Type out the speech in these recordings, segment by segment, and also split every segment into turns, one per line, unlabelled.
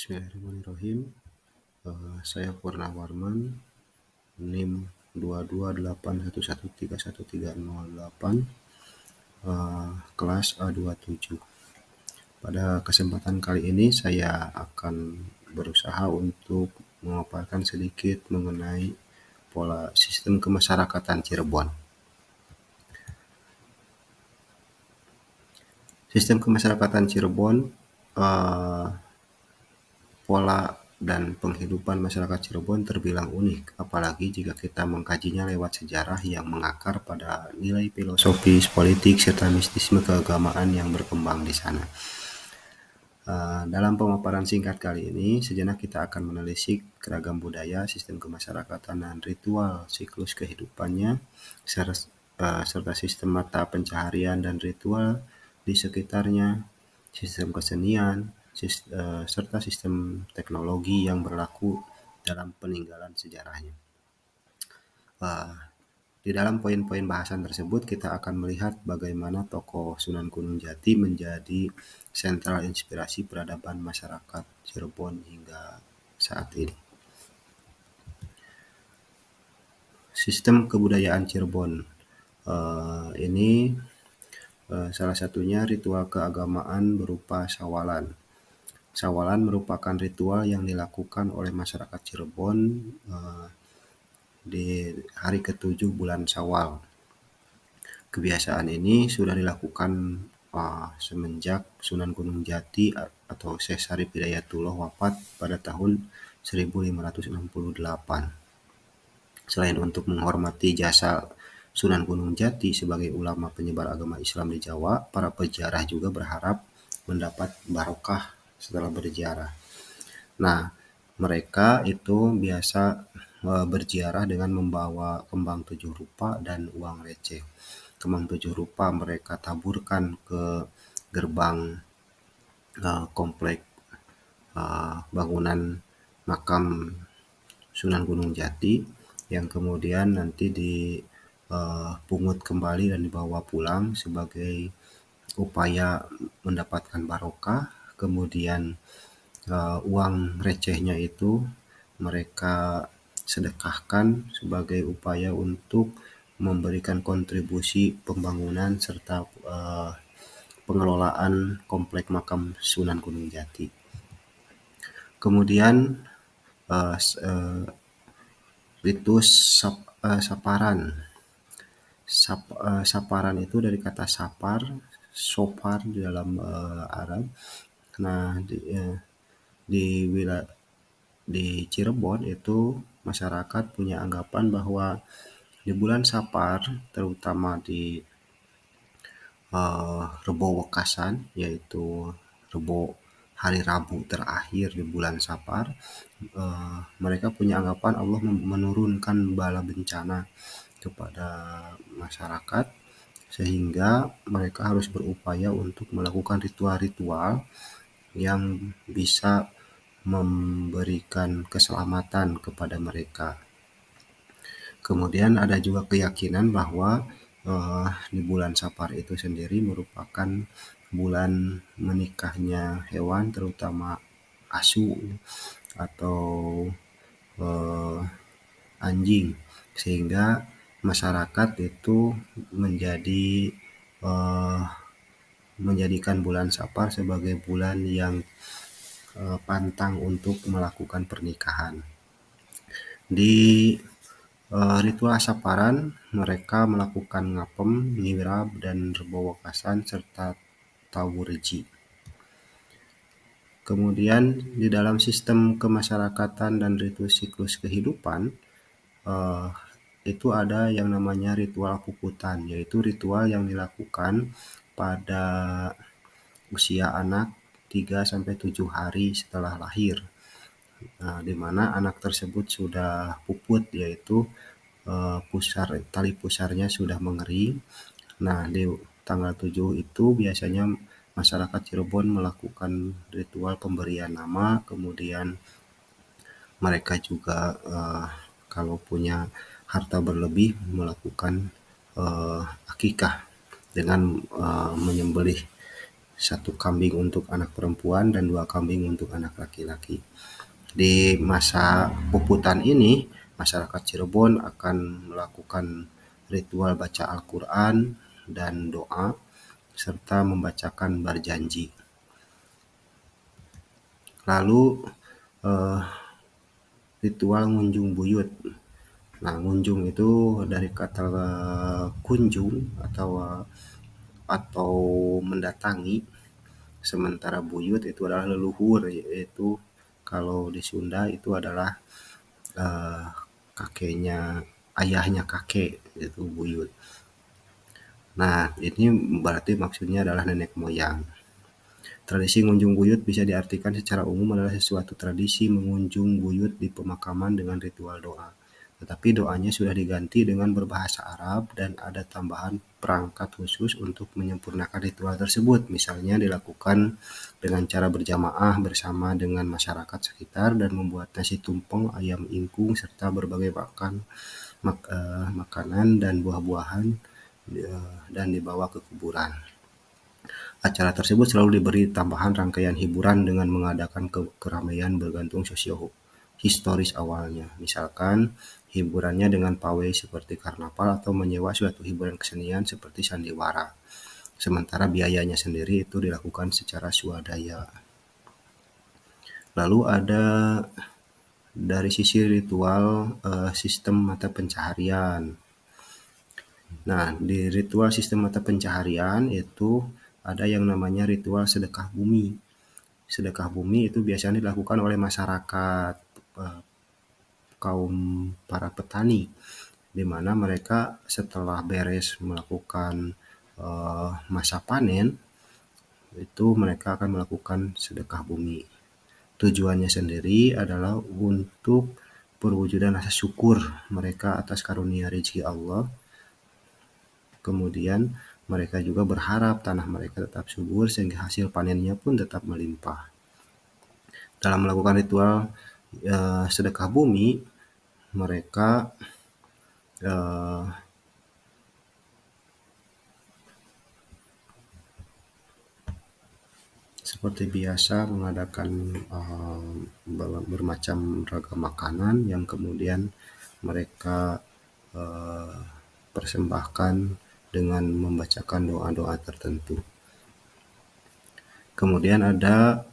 Bismillahirrahmanirrahim. Saya Purnawarman, NIM 22811313008, kelas A27. Pada kesempatan kali ini saya akan berusaha untuk memaparkan sedikit mengenai pola sistem kemasyarakatan Cirebon. Sistem kemasyarakatan Cirebon, pola dan penghidupan masyarakat Cirebon terbilang unik, apalagi jika kita mengkajinya lewat sejarah yang mengakar pada nilai filosofis, politik, serta mistisme keagamaan yang berkembang di sana. Dalam pemaparan singkat kali ini, sejenak kita akan menelisik keragam budaya, sistem kemasyarakatan dan ritual siklus kehidupannya, serta sistem mata pencaharian dan ritual di sekitarnya, sistem kesenian, serta sistem teknologi yang berlaku dalam peninggalan sejarahnya. Di dalam poin-poin bahasan tersebut kita akan melihat bagaimana tokoh Sunan Gunung Jati menjadi sentral inspirasi peradaban masyarakat Cirebon hingga saat ini. Sistem kebudayaan Cirebon ini salah satunya ritual keagamaan berupa sawalan. Sawalan merupakan ritual yang dilakukan oleh masyarakat Cirebon di hari ke-7 bulan Syawal. Kebiasaan ini sudah dilakukan semenjak Sunan Gunung Jati atau Syekh Sarip Hidayatullah wafat pada tahun 1568. Selain untuk menghormati jasa Sunan Gunung Jati sebagai ulama penyebar agama Islam di Jawa, para peziarah juga berharap mendapat barokah setelah berziarah. Nah, mereka itu biasa berziarah dengan membawa kembang 7 rupa dan uang receh. Kembang 7 rupa mereka taburkan ke gerbang komplek bangunan makam Sunan Gunung Jati, yang kemudian nanti dipungut kembali dan dibawa pulang sebagai upaya mendapatkan barokah. Kemudian uang recehnya itu mereka sedekahkan sebagai upaya untuk memberikan kontribusi pembangunan serta pengelolaan komplek makam Sunan Gunung Jati. Kemudian ritus saparan. Saparan itu dari kata sapar, sopar di dalam Arab. Nah, di Cirebon itu masyarakat punya anggapan bahwa di bulan Sapar, terutama di Rebo Wekasan, yaitu Rebo hari Rabu terakhir di bulan Sapar, mereka punya anggapan Allah menurunkan bala bencana kepada masyarakat, sehingga mereka harus berupaya untuk melakukan ritual-ritual yang bisa memberikan keselamatan kepada mereka. Kemudian ada juga keyakinan bahwa di bulan Sapar itu sendiri merupakan bulan menikahnya hewan, terutama asu atau anjing, sehingga masyarakat itu menjadikan bulan Sapar sebagai bulan yang pantang untuk melakukan pernikahan. Di ritual saparan mereka melakukan ngapem, ngirab, dan rebo wekasan serta tawurji. Kemudian di dalam sistem kemasyarakatan dan ritual siklus kehidupan itu ada yang namanya ritual puputan, yaitu ritual yang dilakukan pada usia anak 3-7 hari setelah lahir. Di mana anak tersebut sudah puput, yaitu tali pusarnya sudah mengering. Nah, di tanggal 7 itu biasanya masyarakat Cirebon melakukan ritual pemberian nama, kemudian mereka juga kalau punya harta berlebih melakukan akikah dengan menyembelih 1 kambing untuk anak perempuan dan 2 kambing untuk anak laki-laki. Di masa puputan ini, masyarakat Cirebon akan melakukan ritual baca Al-Quran dan doa, serta membacakan berjanji. Lalu ritual ngunjung buyut. Nah, ngunjung itu dari kata kunjung atau mendatangi, sementara buyut itu adalah leluhur, yaitu kalau di Sunda itu adalah kakeknya, ayahnya kakek, itu buyut. Nah, ini berarti maksudnya adalah nenek moyang. Tradisi ngunjung buyut bisa diartikan secara umum adalah suatu tradisi mengunjung buyut di pemakaman dengan ritual doa. Tetapi doanya sudah diganti dengan berbahasa Arab dan ada tambahan perangkat khusus untuk menyempurnakan ritual tersebut. Misalnya dilakukan dengan cara berjamaah bersama dengan masyarakat sekitar dan membuat nasi tumpeng, ayam ingkung, serta berbagai makanan dan buah-buahan dan dibawa ke kuburan. Acara tersebut selalu diberi tambahan rangkaian hiburan dengan mengadakan keramaian bergantung sosio-historis awalnya. Misalkan hiburannya dengan pawai seperti karnaval atau menyewa suatu hiburan kesenian seperti sandiwara. Sementara biayanya sendiri itu dilakukan secara swadaya. Lalu ada dari sisi ritual sistem mata pencaharian. Nah, di ritual sistem mata pencaharian itu ada yang namanya ritual sedekah bumi. Sedekah bumi itu biasanya dilakukan oleh masyarakat kaum para petani, di mana mereka setelah beres melakukan masa panen, itu mereka akan melakukan sedekah bumi. Tujuannya sendiri adalah untuk perwujudan rasa syukur mereka atas karunia rezeki Allah. Kemudian mereka juga berharap tanah mereka tetap subur sehingga hasil panennya pun tetap melimpah. Dalam melakukan ritual sedekah bumi, mereka seperti biasa mengadakan bermacam ragam makanan yang kemudian mereka persembahkan dengan membacakan doa-doa tertentu. Kemudian ada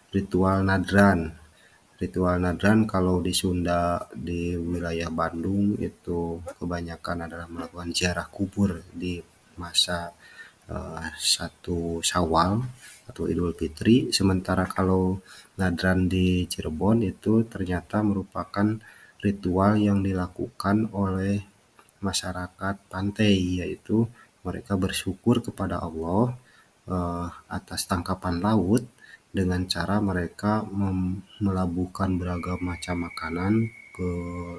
ritual nadran. Ritual nadran kalau di Sunda, di wilayah Bandung itu kebanyakan adalah melakukan ziarah kubur di masa 1 Syawal atau Idul Fitri. Sementara kalau nadran di Cirebon itu ternyata merupakan ritual yang dilakukan oleh masyarakat pantai, yaitu mereka bersyukur kepada Allah atas tangkapan laut dengan cara mereka melabuhkan beragam macam makanan ke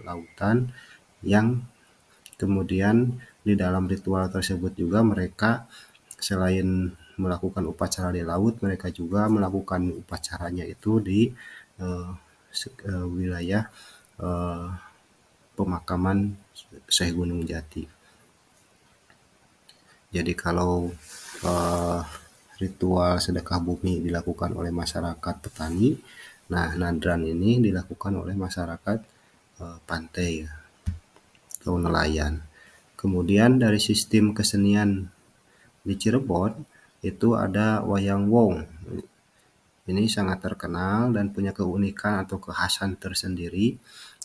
lautan, yang kemudian di dalam ritual tersebut juga mereka selain melakukan upacara di laut, mereka juga melakukan upacaranya itu di wilayah pemakaman Syekh Gunung Jati. Jadi kalau ritual sedekah bumi dilakukan oleh masyarakat petani, nah nadran ini dilakukan oleh masyarakat pantai atau nelayan. Kemudian dari sistem kesenian di Cirebon itu ada wayang wong. Ini sangat terkenal dan punya keunikan atau kekhasan tersendiri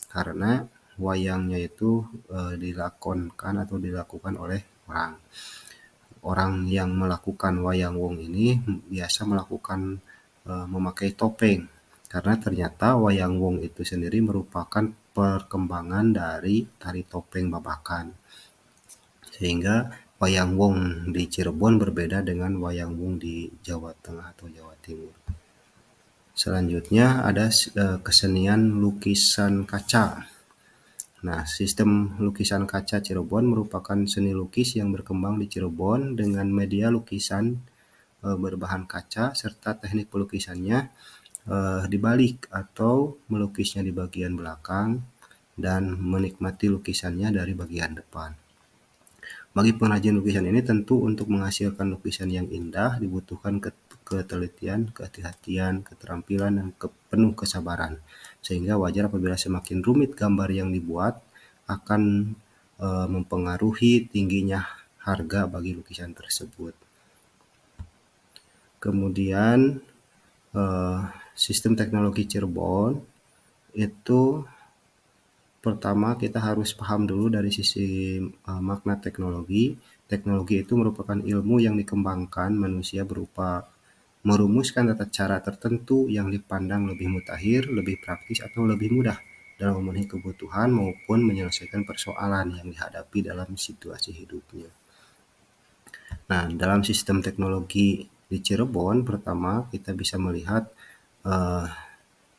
karena wayangnya itu dilakukan oleh orang yang melakukan wayang wong ini biasa memakai topeng, karena ternyata wayang wong itu sendiri merupakan perkembangan dari tari topeng Babakan. Sehingga wayang wong di Cirebon berbeda dengan wayang wong di Jawa Tengah atau Jawa Timur. Selanjutnya ada kesenian lukisan kaca. Nah, sistem lukisan kaca Cirebon merupakan seni lukis yang berkembang di Cirebon dengan media lukisan berbahan kaca serta teknik pelukisannya dibalik atau melukisnya di bagian belakang dan menikmati lukisannya dari bagian depan. Bagi pengrajin lukisan ini tentu untuk menghasilkan lukisan yang indah dibutuhkan ketelitian, kehati-hatian, keterampilan, dan penuh kesabaran. Sehingga wajar apabila semakin rumit gambar yang dibuat akan mempengaruhi tingginya harga bagi lukisan tersebut. Kemudian sistem teknologi Cirebon itu pertama kita harus paham dulu dari sisi makna teknologi. Teknologi itu merupakan ilmu yang dikembangkan manusia berupa merumuskan tata cara tertentu yang dipandang lebih mutakhir, lebih praktis, atau lebih mudah dalam memenuhi kebutuhan maupun menyelesaikan persoalan yang dihadapi dalam situasi hidupnya. Nah, dalam sistem teknologi di Cirebon, pertama kita bisa melihat eh,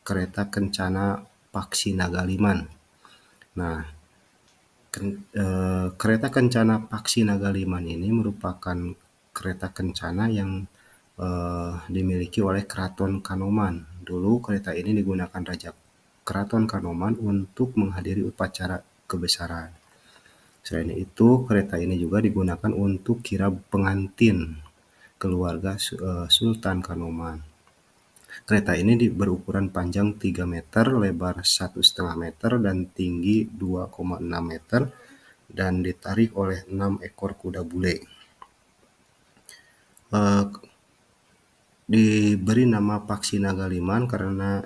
kereta kencana Paksi Nagaliman. Nah, kereta kencana Paksi Nagaliman ini merupakan kereta kencana yang dimiliki oleh Keraton Kanoman. Dulu kereta ini digunakan Raja Keraton Kanoman untuk menghadiri upacara kebesaran. Selain itu, kereta ini juga digunakan untuk kirab pengantin keluarga Sultan Kanoman. Kereta ini berukuran panjang 3 meter, lebar 1,5 meter, dan tinggi 2,6 meter, dan ditarik oleh 6 ekor kuda bule. Diberi nama Paksi Nagaliman karena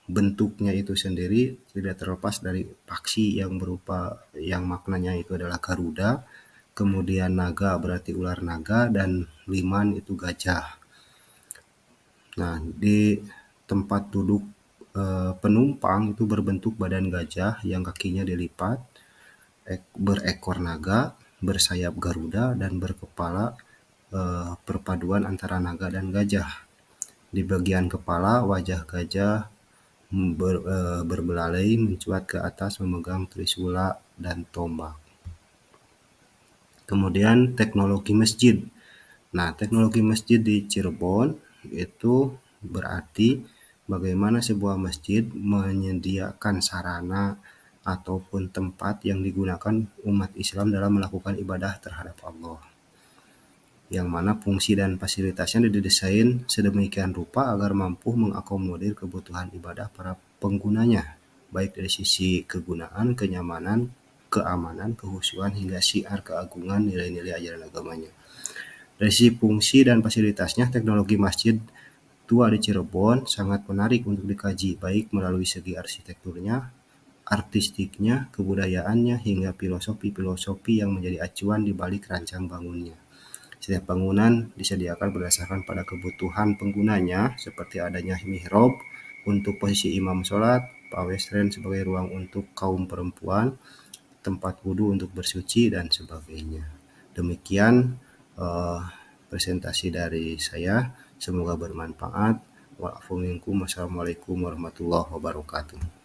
bentuknya itu sendiri tidak terlepas dari paksi yang maknanya itu adalah Garuda, kemudian naga berarti ular naga, dan liman itu gajah. Nah, di tempat duduk penumpang itu berbentuk badan gajah yang kakinya dilipat, berekor naga, bersayap Garuda, dan berkepala perpaduan antara naga dan gajah. Di bagian kepala, wajah gajah berbelalai mencuat ke atas memegang trisula dan tombak. Kemudian teknologi masjid. Nah, teknologi masjid di Cirebon itu berarti bagaimana sebuah masjid menyediakan sarana ataupun tempat yang digunakan umat Islam dalam melakukan ibadah terhadap Allah. Yang mana fungsi dan fasilitasnya didesain sedemikian rupa agar mampu mengakomodir kebutuhan ibadah para penggunanya, baik dari sisi kegunaan, kenyamanan, keamanan, kehusuan, hingga syiar keagungan nilai-nilai ajaran agamanya. Dari sisi fungsi dan fasilitasnya, teknologi masjid tua di Cirebon sangat menarik untuk dikaji, baik melalui segi arsitekturnya, artistiknya, kebudayaannya, hingga filosofi-filosofi yang menjadi acuan di balik rancang bangunnya. Setiap bangunan disediakan berdasarkan pada kebutuhan penggunanya, seperti adanya mihrab untuk posisi imam sholat, pawestren sebagai ruang untuk kaum perempuan, tempat wudhu untuk bersuci, dan sebagainya. Demikian presentasi dari saya. Semoga bermanfaat. Wassalamualaikum warahmatullahi wabarakatuh.